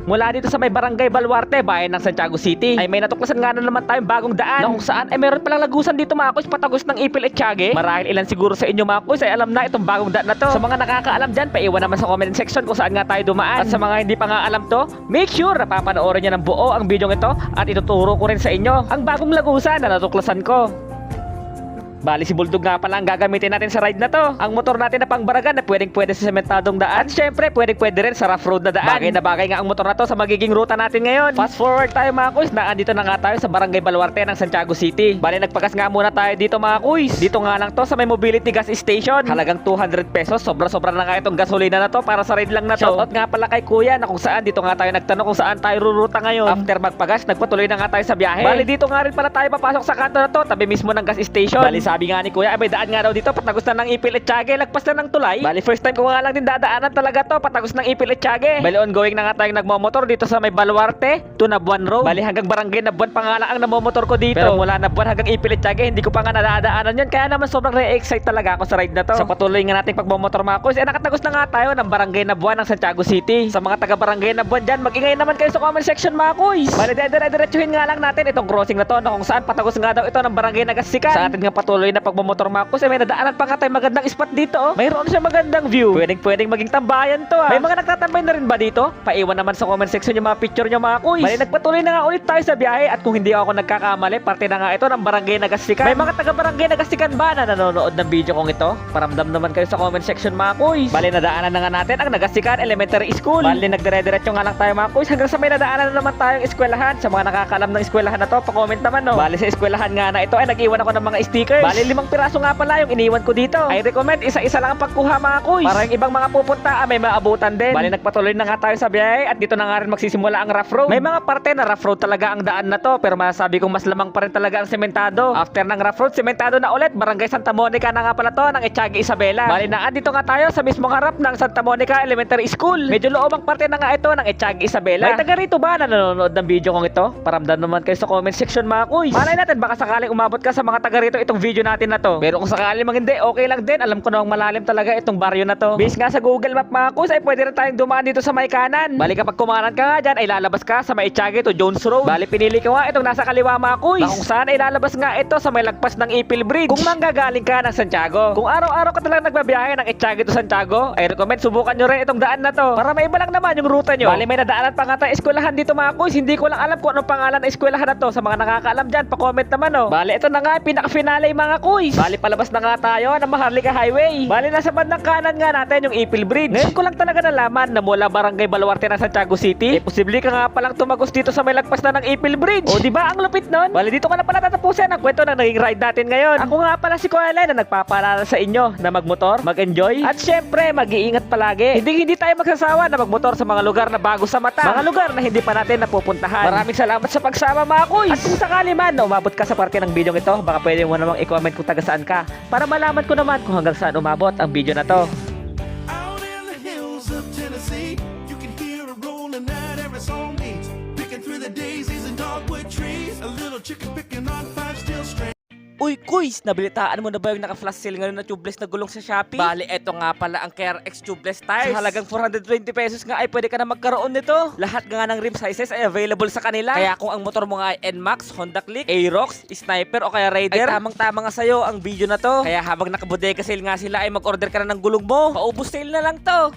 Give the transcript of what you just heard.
Mula dito sa may Barangay Baluarte, bayan ng Santiago City, ay may natuklasan nga na naman tayong bagong daan na kung saan ay meron palang lagusan dito mga kuys patagos ng Ipil at Tiague. Marahil ilan siguro sa inyo mga kuys ay alam na itong bagong daan na to. Sa mga nakakaalam dyan, paiwan naman sa comment section kung saan nga tayo dumaan. At sa mga hindi pa nga alam to, make sure na papanoorin nyo ng buo ang video ito at ituturo ko rin sa inyo ang bagong lagusan na natuklasan ko. Bali si Bulldog nga pala ang gagamitin natin sa ride na to. Ang motor natin na pangbaragan na pwede sa sementadong daan. At syempre pwede rin sa rough road na daan. Bagay na bagay nga ang motor na to sa magiging ruta natin ngayon. Fast forward tayo mga kuys, na andito na nga tayo sa Barangay Baluarte ng Santiago City. Bali nagpagas nga muna tayo dito mga kuys. Dito nga lang to sa may mobility gas station. Halagang 200 pesos. Sobra-sobra na nga itong gasolina na to para sa ride lang na to. Shoutout nga pala kay kuya na kung saan dito nga tayo nagtanong kung saan tayo ruruta ngayon. After magpagas, nagpatuloy na nga tayo sa biyahe. Bali dito nga rin pala tayo papasok sa kanto na to, tabi mismo ng gas station. Bali sabi nga ni kuya, ay may daan nga daw dito patagos na ng Ipil at Tiague, lagpas na ng tulay. Bali first time ko nga lang din dadaanan talaga to, patagos ng Ipil at Tiague. Bali ongoing na nga tayong nagmomotor dito sa may Baluarte to Nabuan Road. Bali hanggang Barangay Nabuan pa nga lang ang namomotor ko dito. Pero mula Nabuan hanggang Ipil at Tiague, hindi ko pa nga nadadaanan yun. Kaya naman sobrang re-excite talaga ako sa ride na to. Sa patuloy nga nating pagmomotor mga kuys, nakatagos na nga tayo ng Barangay Nabuan ng Santiago City. Sa mga taga Barangay Nabuan dyan, mag-ingay naman kayo sa comment section mga kuys. Bali dire-diretsuhin nga lang natin itong crossing na to, na kung saan patagos nga daw ito ng Barangay Nagasikan. Sa atin nga patuloy na pagmomotor mga kuys, may nadaanan pa nga tayo magandang spot dito. Mayroon siya magandang view. Pwedeng maging tambayan to. May mga nagtatambay na rin ba dito? Paiwan naman sa comment section yung mga picture nyo mga kuys. Bali nagpatuloy na nga ulit tayo sa biyahe, at kung hindi ako nagkakamali, parte na nga ito ng Barangay Nagasikan. May mga taga Barangay Nagasikan ba na nanonood ng video kong ito? Paramdam naman kayo sa comment section mga kuys. Bali nadaanan na nga natin ang Nagasikan Elementary School. Bali nagdire-diretso nga lang tayo mga kuys hanggang sa may nadaanan na naman tayong eskwelahan. Sa mga nakakaalam ng eskwelahan na to, pa-comment naman no. Bali sa eskwelahan nga na ito ay nag-iwan ako ng mga stickers. Bali 5 piraso nga pala yung iniwan ko dito. I recommend isa-isa lang ang pagkuha mga kuys, para yung ibang mga pupunta may maabutan din. Bali nagpatuloy na nga tayo sa biyahe, at dito na nga rin magsisimula ang rough road. May mga parte na rough road talaga ang daan na to, pero masasabi kong mas lamang pa rin talaga ang sementado. After ng rough road, sementado na ulit. Barangay Santa Monica na nga pala to ng Etiague Isabela. Bali na andito nga tayo sa mismong harap ng Santa Monica Elementary School. Medyo loobang parte na nga ito ng Etiague Isabela. May taga rito ba na nanonood ng video kong ito? Paramdam naman kayo sa comment section mga kuys. Malay natin baka sakaling umabot ka sa mga taga rito itong video natin na to. Pero kung sakaling mang hindi, okay lang din. Alam ko na malalim talaga itong baryo na to. Based nga sa Google Map mga kuys, ay pwede rin tayong dumaan dito sa may kanan. Bali kapag kumanan ka nga dyan, ay lalabas ka sa may Etiague to Jones Road. Bali pinili ko nga itong nasa kaliwa mga kuys, na kung saan ay lalabas nga ito sa may lagpas ng Ipil Bridge kung manggagaling ka ng Santiago. Kung araw-araw ka talagang nagbabiyahe ng Etiague to Santiago, ay recommend subukan nyo rin itong daan na to, para may iba lang naman yung ruta nyo. Bali may nadaanan pa nga tayo eskwelahan dito mga kuys. Hindi ko lang alam kung anong pangalan ng eskwelahan na to. Sa mga nakakaalam dyan, pa-comment naman no. Bali ito na nga pinaka-finale mga kuys. Bali palabas na nga tayo ng Maharlika Highway. Bali nasa bandang kanan nga natin yung Ipil Bridge. Ngayon ko lang talaga nalaman na mula Barangay Baluarte ng Santiago City, posible ka nga palang tumagos dito sa may lagpas na ng Ipil Bridge. O diba ang lupit nun? Bali dito ka na pala tatapusin ang kwento ng naging ride natin ngayon. Ako nga pala si Kuya Len na nagpapaalala sa inyo na magmotor, mag-enjoy, at syempre mag-iingat palagi. Hindi tayo magsasawa na magmotor sa mga lugar na bago sa mata, mga lugar na hindi pa natin napupuntahan. Maraming salamat sa pagsama mga kuys. At kung sakali man na umabot ka sa parte ng video ito, baka pwede mo namang i-comment kung taga saan ka, para malaman ko naman kung hanggang saan umabot ang video na to. Out in the hills of Tennessee, you can hear a rolling at every song beats. Picking through the daisies and dogwood trees, a little chicken picking on five steel strings. Uy, kuys! Nabilitaan mo na ba yung naka-flash sale ngayon na tubeless na gulong sa Shopee? Bali, eto nga pala ang KRX tubeless tires. Sa halagang 420 pesos nga ay pwede ka na magkaroon nito. Lahat nga ng rim sizes ay available sa kanila. Kaya kung ang motor mo nga ay NMAX, Honda Click, Aerox, Sniper o kaya Raider, ay tamang-tama nga sa'yo ang video na to. Kaya habang nakabodega sale nga sila ay mag-order ka na ng gulong mo. Paubos sale na lang to.